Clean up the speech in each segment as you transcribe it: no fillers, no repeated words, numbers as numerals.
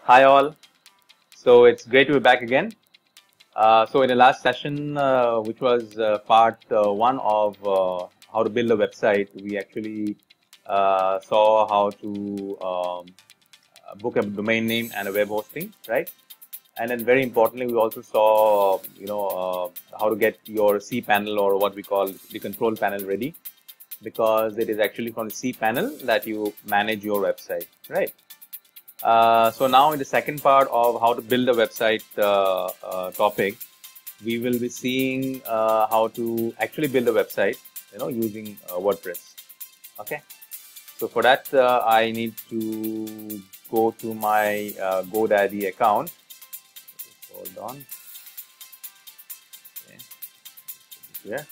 Hi all. So it's great to be back again. So in the last session, which was part one of how to build a website, we actually saw how to book a domain name and a web hosting, right? And then very importantly, we also saw, how to get your cPanel or what we call the control panel ready, because it is actually from the cPanel that you manage your website, right? So now in the second part of how to build a website topic, we will be seeing how to actually build a website, using WordPress. Okay. So for that, I need to go to my GoDaddy account. Hold on. Okay. Here.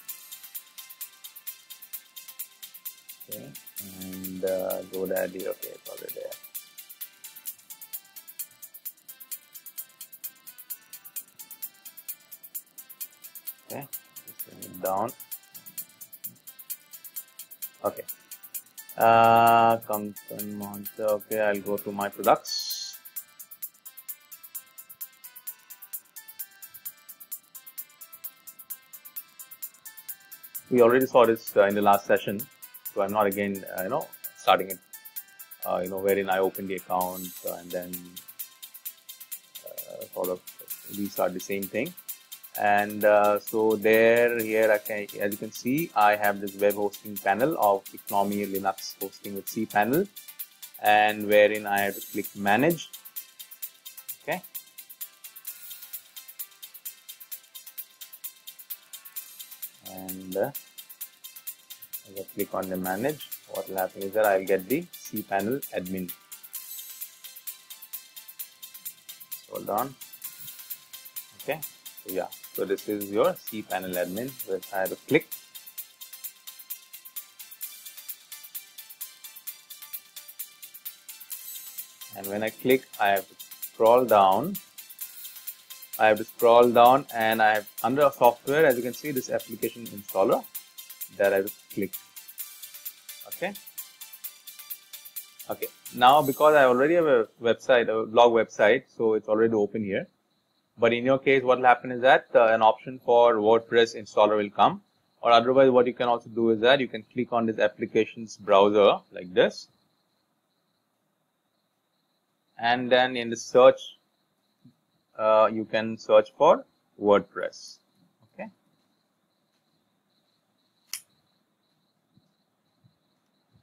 Okay. And GoDaddy. Okay, it's already there. Okay, just bring it down. Okay. Content monster. Okay, I'll go to my products. We already saw this in the last session, so I'm not again, starting it. Wherein I open the account and then sort of restart the same thing. And so here, as you can see, I have this web hosting panel of Economy Linux hosting with cPanel, and wherein I have to click manage. Okay. And as I click on the manage, what will happen is that I'll get the cPanel admin. Hold on. Okay. So yeah, so this is your cPanel admin, where I have to click. And when I click, I have to scroll down. And I have under software, as you can see, this application installer that I have to click. Okay. Okay. Now, because I already have a website, a blog website, so it's already open here. But in your case, what will happen is that an option for WordPress installer will come, or otherwise what you can also do is that you can click on this applications browser like this, and then in the search, you can search for WordPress. Okay.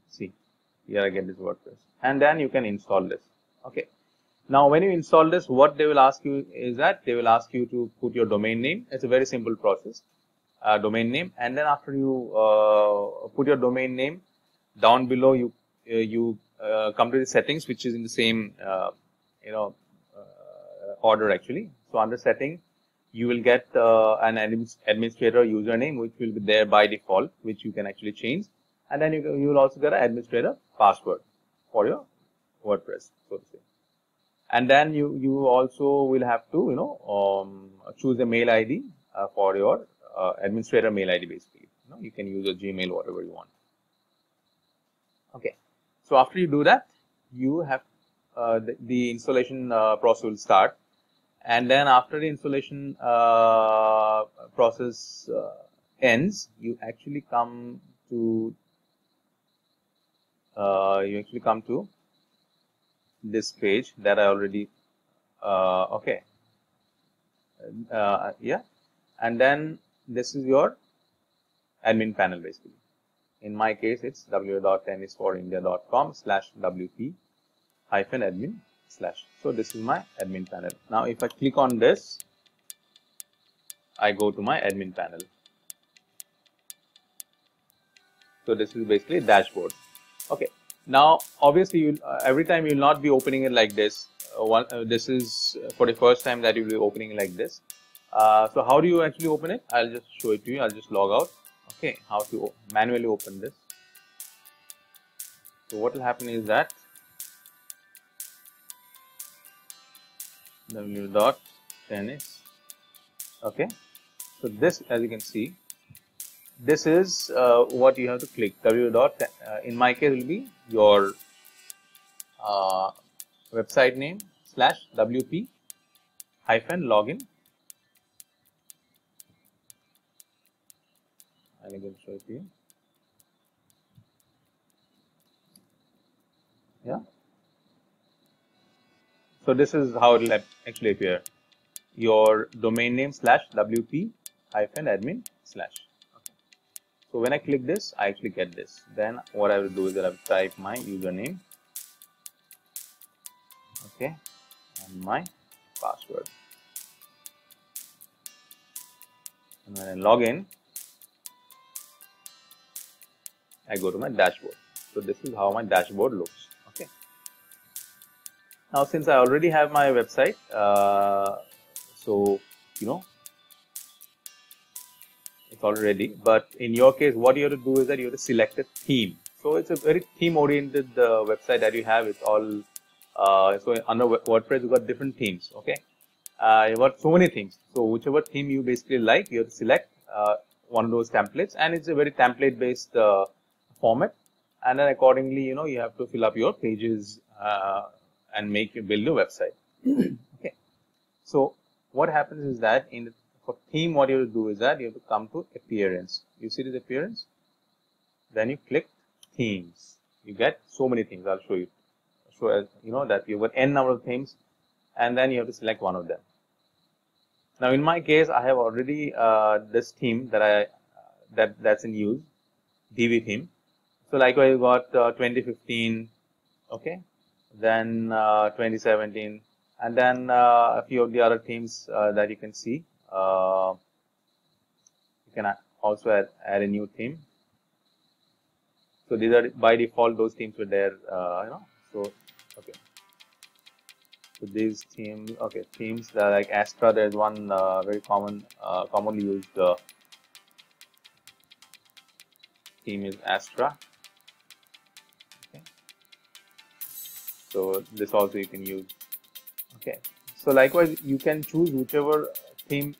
See, here I get this WordPress, and then you can install this. Okay. Now, when you install this, what they will ask you is that they will ask you to put your domain name. It's a very simple process, domain name. And then after you put your domain name, down below you come to the settings, which is in the same order actually. So under setting, you will get an administrator username, which will be there by default, which you can actually change. And then you will also get an administrator password for your WordPress, so to say. And then you also will have to choose a mail ID for your administrator mail ID. Basically, you can use a Gmail, whatever you want. Okay. So after you do that, you have the installation process will start, and then after the installation process ends, you actually come to this page that I already yeah, and then this is your admin panel basically. In my case, it's www.tennisforindia.com/wp-admin/. So this is my admin panel. Now, if I click on this, I go to my admin panel. So this is basically dashboard. Okay. Now, obviously, every time you will not be opening it like this. This is for the first time that you will be opening it like this. So how do you actually open it? I'll just show it to you. I'll just log out. Okay, how to manually open this. So what will happen is that www.tennis. Okay, so this, as you can see, this is what you have to click. In my case, will be your website name, /wp -login. I'm going to show it to you. Yeah. So this is how it will actually appear. Your domain name /wp -admin/. Okay. So when I click this, I actually get this. Then what I will do is that I will type my username, okay, and my password. And when I log in, I go to my dashboard. So this is how my dashboard looks. Okay. Now since I already have my website, so you know it's already ready. But in your case, what you have to do is that you have to select a theme. So it's a very theme-oriented website that you have. It's all so under WordPress you've got different themes. Okay, you've got so many themes. So whichever theme you basically like, you have to select one of those templates, and it's a very template-based format. And then accordingly, you have to fill up your pages and build your website. Okay. So what happens is that for theme, what you have to do is that you have to come to appearance. You see this appearance? Then you click themes. You get so many themes. I'll show you. So as you know that you've got n number of themes, and then you have to select one of them. Now in my case, I have already this theme that's in use, DV theme. So likewise, you got 2015, okay, then 2017, and then a few of the other themes that you can see. You can also add a new theme. So these are by default, those themes were there, So okay. So these themes, okay, themes that are like Astra. There's one very commonly used theme is Astra. Okay. So this also you can use. Okay. So likewise, you can choose whichever theme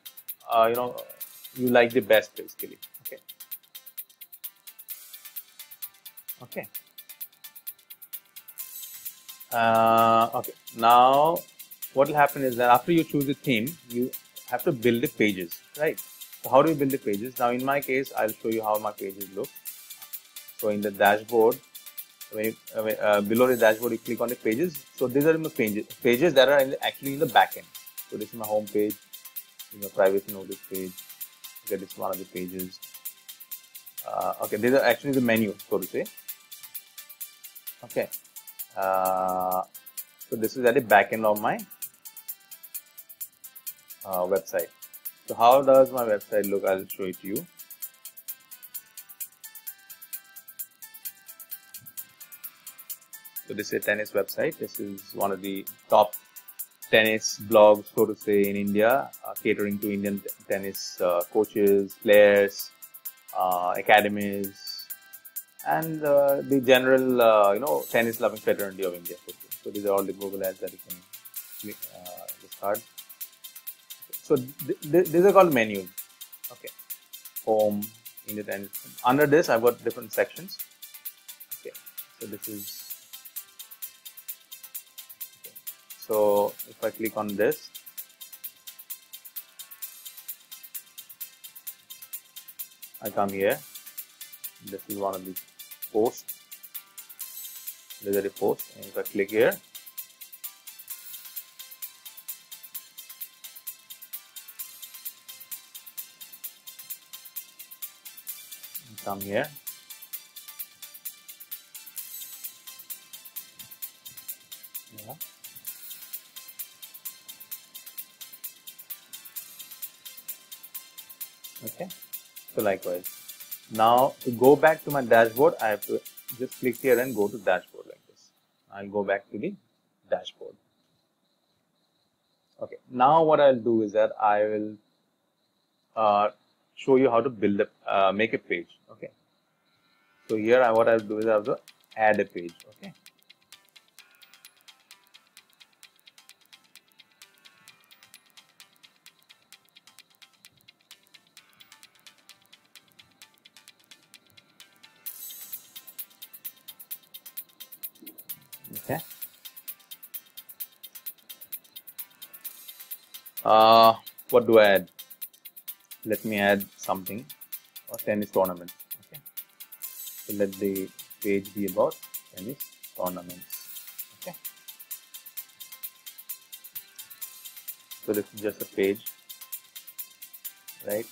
you like the best, basically. Okay. Okay. Okay. Now, what will happen is that after you choose the theme, you have to build the pages, right? So how do you build the pages? Now, in my case, I'll show you how my pages look. So in the dashboard, below the dashboard, you click on the pages. So these are my pages that are actually in the backend. So this is my home page, my privacy notice page. Okay, this is one of the pages. Okay, these are actually the menu, so to say. Okay. So this is at the back end of my website. So how does my website look? I'll show it to you. So this is a tennis website. This is one of the top tennis blogs, so to say, in India, catering to Indian tennis coaches, players, academies, and the general, tennis loving fraternity of India. So these are all the Google ads that you can discard. So these are called menus. Okay, home, India tennis. Under this, I've got different sections. Okay, so this is. Okay. So if I click on this, I come here. This is one of the posts. These are the posts, and if I click here, come here. Yeah. Okay. So likewise. Now to go back to my dashboard, I have to just click here and go to dashboard like this. I'll go back to the dashboard. Okay. Now what I'll do is that I will show you how to build make a page. Okay. So here what I'll do is I have to add a page. Okay. Okay. What do I add? Let me add something. Tennis tournament. Okay. So let the page be about tennis tournaments. Okay. So this is just a page, right?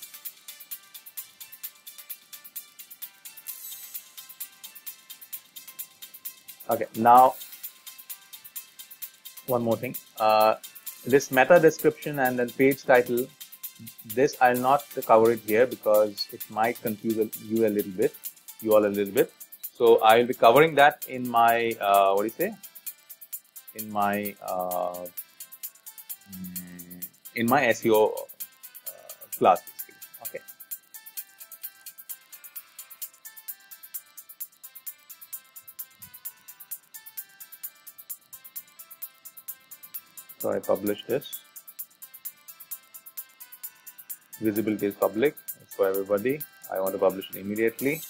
Okay. Now, one more thing. This meta description and then page title. This I'll not cover it here because it might confuse you a little bit, you all a little bit. So I'll be covering that in my what do you say? In my SEO class, basically. Okay. So I publish this. Visibility is public. It's for everybody. I want to publish it immediately.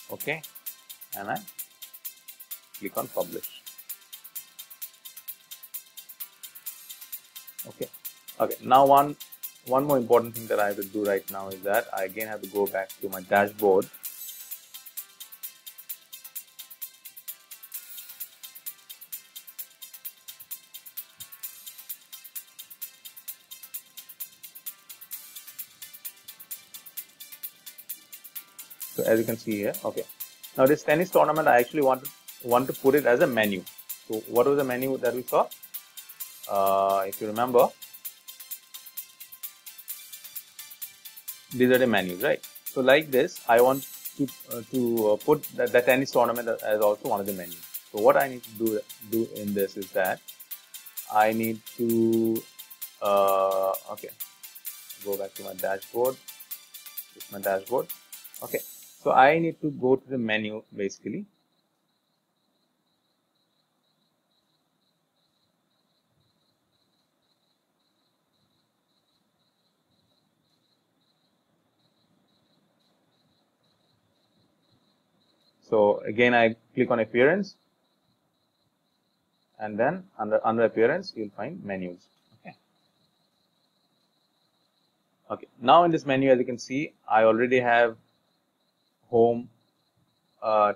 Okay. And I click on publish. Okay. Okay. Now one more important thing that I have to do right now is that I again have to go back to my dashboard. So as you can see here, okay. Now this tennis tournament, I actually want to put it as a menu. So what was the menu that we saw? If you remember, these are the menus, right? So like this, I want to put the tennis tournament as also one of the menus. So what I need to do in this is that I need to okay, go back to my dashboard. This is my dashboard. Okay. So I need to go to the menu basically. So again, I click on appearance, and then under appearance, you'll find menus. Okay. Okay. Now in this menu, as you can see, I already have home,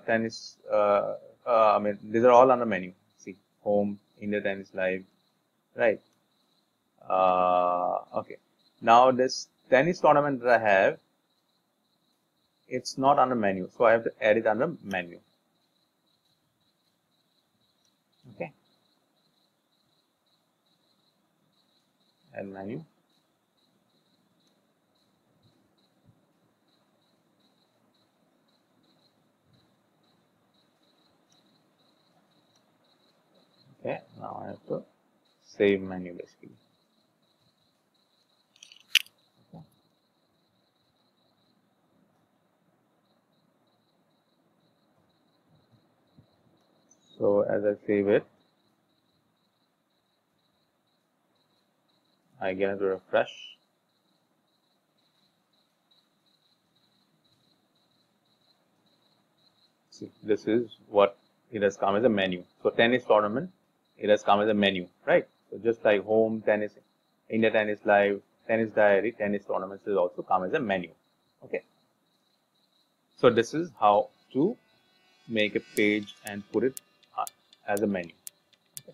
tennis. I mean, these are all under menu. See, home, India Tennis Live, right? Okay. Now this tennis tournament that I have, it's not under menu, so I have to add it under menu. Okay. Add menu. Okay. Now I have to save menu basically. Okay. So as I save it, I get to refresh. See, this is what it has come as a menu. So tennis tournament, it has come as a menu, right? So just like home, tennis, India Tennis Live, tennis diary, tennis tournaments is also come as a menu. Okay. So this is how to make a page and put it as a menu. Okay.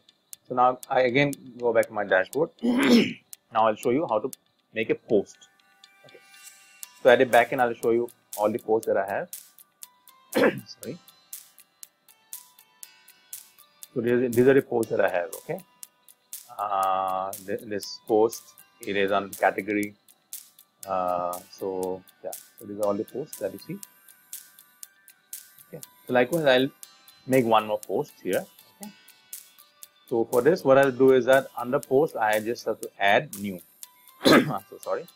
So now I again go back to my dashboard. Now I'll show you how to make a post. Okay. So at the back end, I'll show you all the posts that I have. Sorry. So these are the posts that I have. Okay. This post, it is on category. So yeah. So these are all the posts that you see. Okay. So likewise, I'll make one more post here. Okay. So for this, what I'll do is that under post, I just have to add new. So sorry.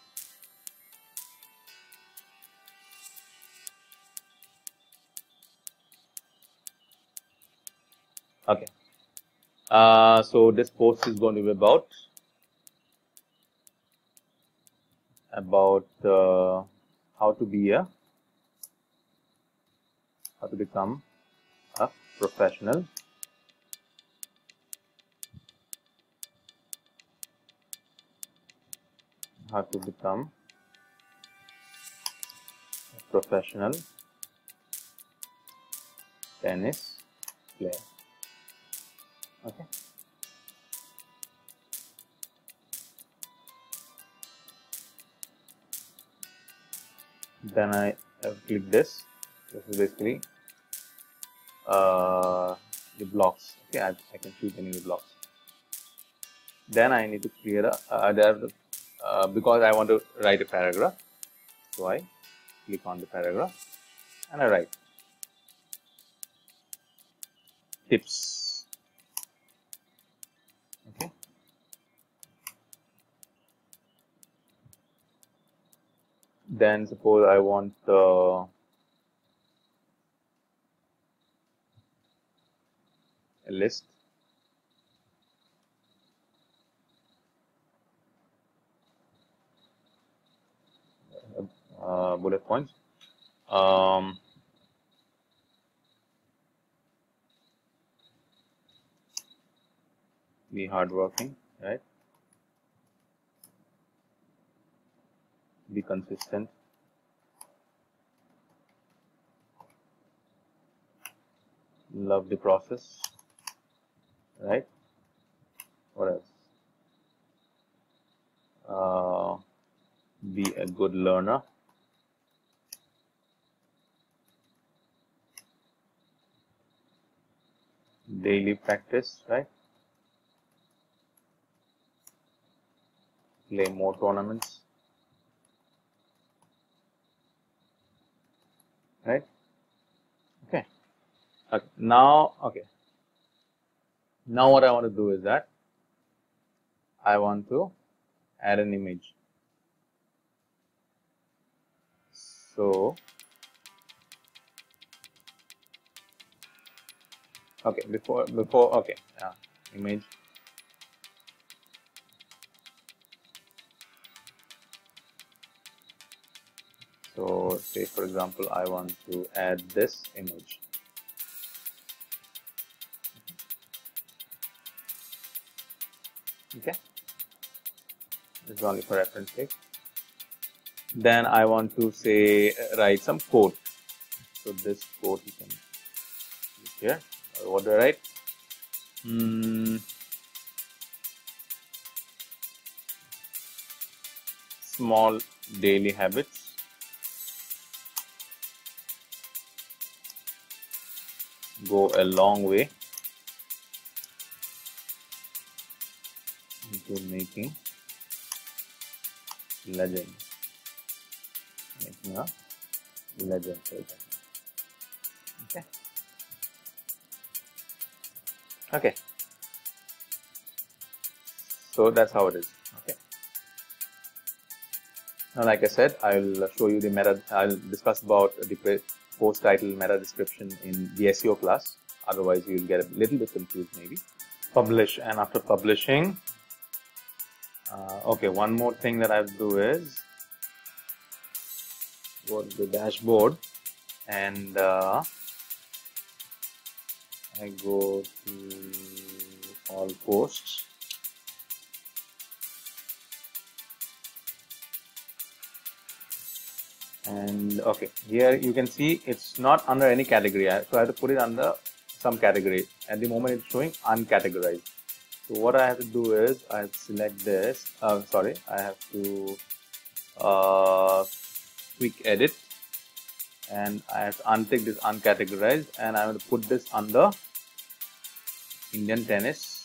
Okay. So this post is going to be about how to become a professional have to become a professional tennis player. Okay. Then I have clicked this. This is basically the blocks. Okay, I can choose any of the blocks. Then I need to create a because I want to write a paragraph. So I click on the paragraph and I write tips. Okay. Then suppose I want a list. Bullet points. Be hardworking, right? Be consistent. Love the process, right? What else? Be a good learner. Daily practice, right? Play more tournaments, right? Okay. Okay. Now what I want to do is that I want to add an image. So, okay, image. So, say for example, I want to add this image. Okay, this is only for reference sake. Then I want to say write some code. So this code you can click here. What do I write? Small daily habits go a long way into making legend. Making a legend. Okay. Okay. So that's how it is. Okay. Now, like I said, I'll show you the meta. I'll discuss about the post title meta description in the SEO class. Otherwise, you'll get a little bit confused maybe. Publish, and after publishing, okay, one more thing that I have to do is go to the dashboard and I go to all posts. And okay, here you can see it's not under any category, so I have to put it under some category. At the moment it's showing uncategorized. So what I have to do is I have to select this, I have to quick edit, and I have to untick this uncategorized, and I have to put this under Indian Tennis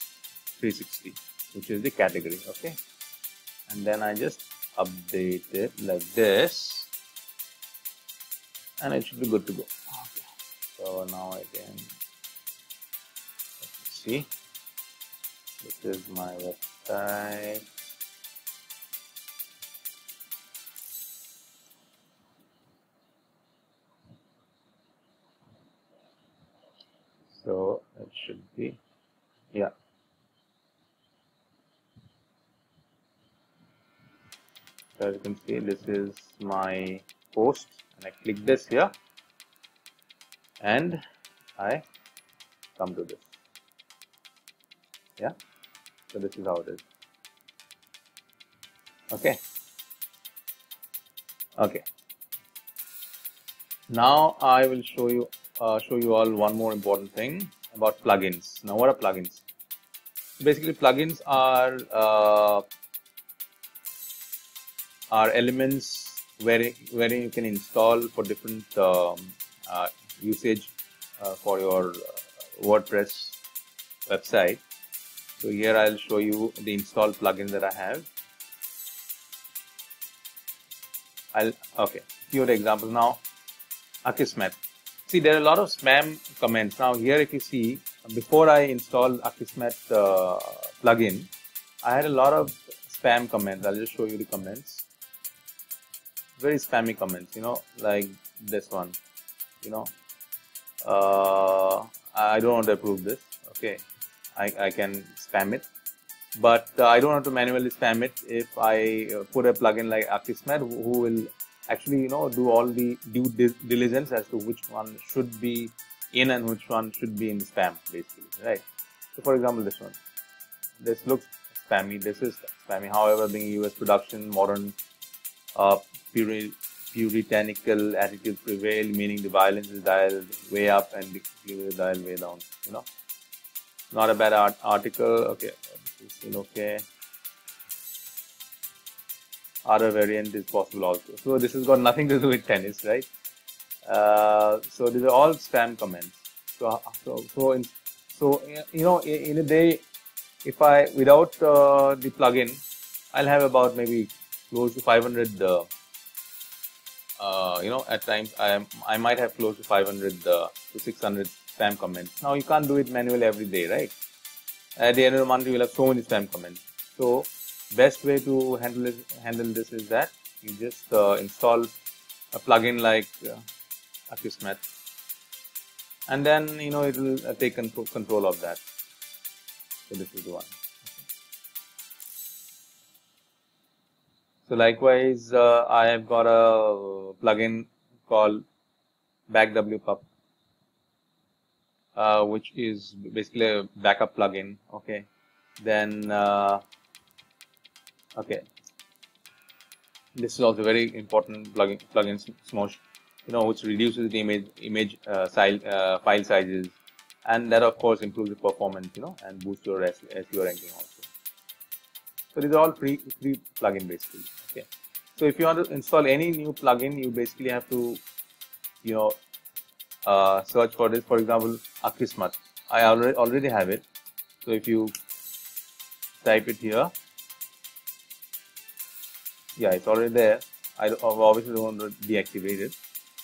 360, which is the category. Okay, and then I just update it like this, and it should be good to go. Okay, so now I can see this is my website. So it should be, yeah. So as you can see, this is my post, and I click this here, and I come to this. Yeah, so this is how it is. Okay, Okay. Now I will show you all one more important thing about plugins. Now, what are plugins? Basically, plugins are elements wherein you can install for different usage for your WordPress website. So here I'll show you the installed plugin that I have. Okay, few examples now. Akismet. See, there are a lot of spam comments. Now here, if you see, before I installed Akismet plugin, I had a lot of spam comments. I'll just show you the comments. Very spammy comments, like this one. I don't want to approve this. Okay, I can spam it, but I don't want to manually spam it. If I put a plugin like Akismet, who will actually do all the due diligence as to which one should be in and which one should be in the spam, basically, right? So for example, this looks spammy, this is spammy. However, being US production, modern puritanical attitudes prevail, meaning the violence is dialed way up and the is dialed way down. Not a bad article. Okay, this is still okay. Other variant is possible also. So this has got nothing to do with tennis, right? So these are all spam comments. In a day, if I without the plugin, I'll have about maybe close to 500. At times I might have close to 500 to 600 spam comments. Now you can't do it manually every day, right? At the end of the month, you will have so many spam comments. So best way to handle this is that you just install a plugin like Akismet, and then it will take control of that. So this is the one. So likewise, I have got a plugin called BackWPub, which is basically a backup plugin. Okay, then okay, this is also very important plugin Smosh, which reduces the image file sizes, and that of course improves the performance, and boosts your SEO ranking also. So these are all free plugin basically. Okay, so if you want to install any new plugin, you basically have to search for this. For example, Akismet, I already have it. So if you type it here, yeah, it's already there. I obviously don't want to deactivate it.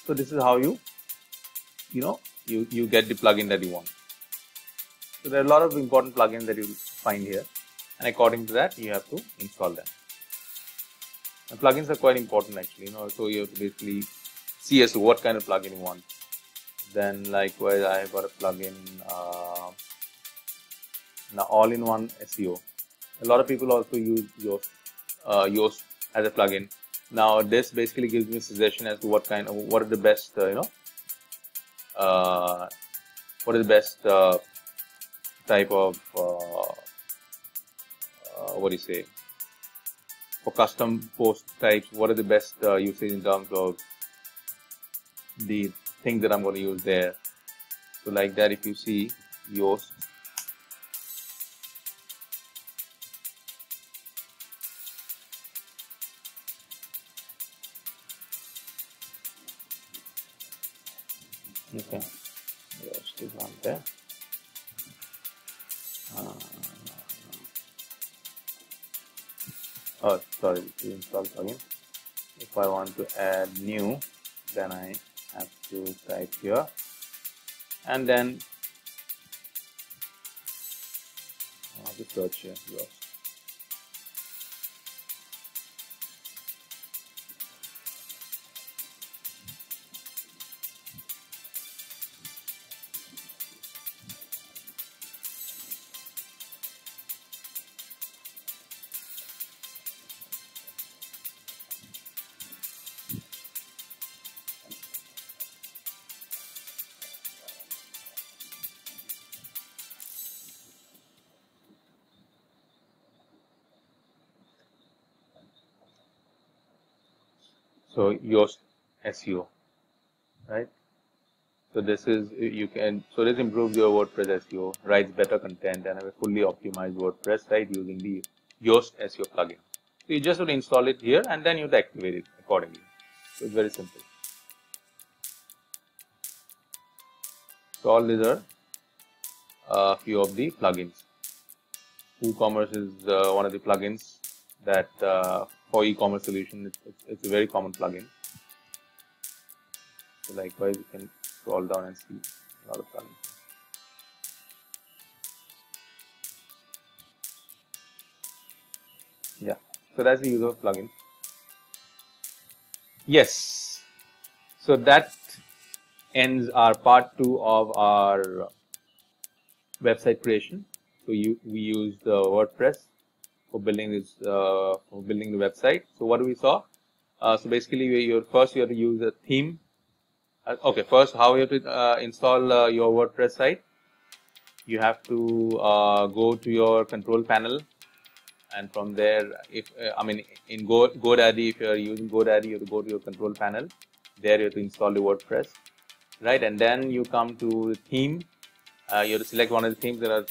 So this is how you get the plugin that you want. So there are a lot of important plugins that you will find here, and according to that, you have to install them. And plugins are quite important actually, so you have to basically see as to what kind of plugin you want. Then likewise, I have got a plugin, now all-in-one SEO. A lot of people also use Yoast as a plugin. Now this basically gives me a suggestion as to what are the best, what is the best type of what do you say, for custom post types, what are the best usage in terms of the things that I'm going to use there. So like that, if you see Yoast, okay, Yoast is on there. Oh, sorry, to install plugin. If I want to add new, then I have to type here, and then I have to search here. Yoast. So Yoast SEO, right? So this is, this improves your WordPress SEO, writes better content, and have a fully optimized WordPress site using the Yoast SEO plugin. So you just would install it here, and then you would activate it accordingly. So it's very simple. So all these are a few of the plugins. WooCommerce is one of the plugins that for e-commerce solution, it's a very common plugin. So likewise, you can scroll down and see a lot of plugins. Yeah, so that's the use of plugin. Yes, so that ends our part 2 of our website creation. So we used WordPress for building this for building the website. So what we saw? So basically, first you have to use a theme. Okay, first how you have to install your WordPress site. You have to go to your control panel, and from there, if in GoDaddy, if you are using GoDaddy, you have to go to your control panel. There you have to install the WordPress, right? And then you come to the theme. You have to select one of the themes. There are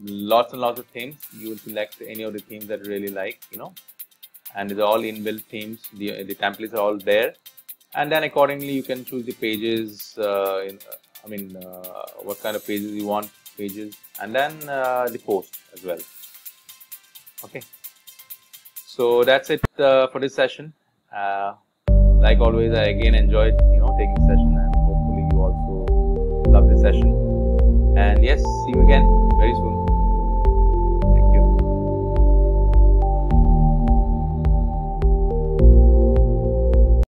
lots and lots of themes. You will select any of the themes that you really like, and it's all inbuilt themes. The templates are all there, and then accordingly you can choose the pages. What kind of pages you want, and then the post as well. Okay, so that's it for this session. Like always, I again enjoyed taking the session, and hopefully you also love this session. And yes, see you again very soon.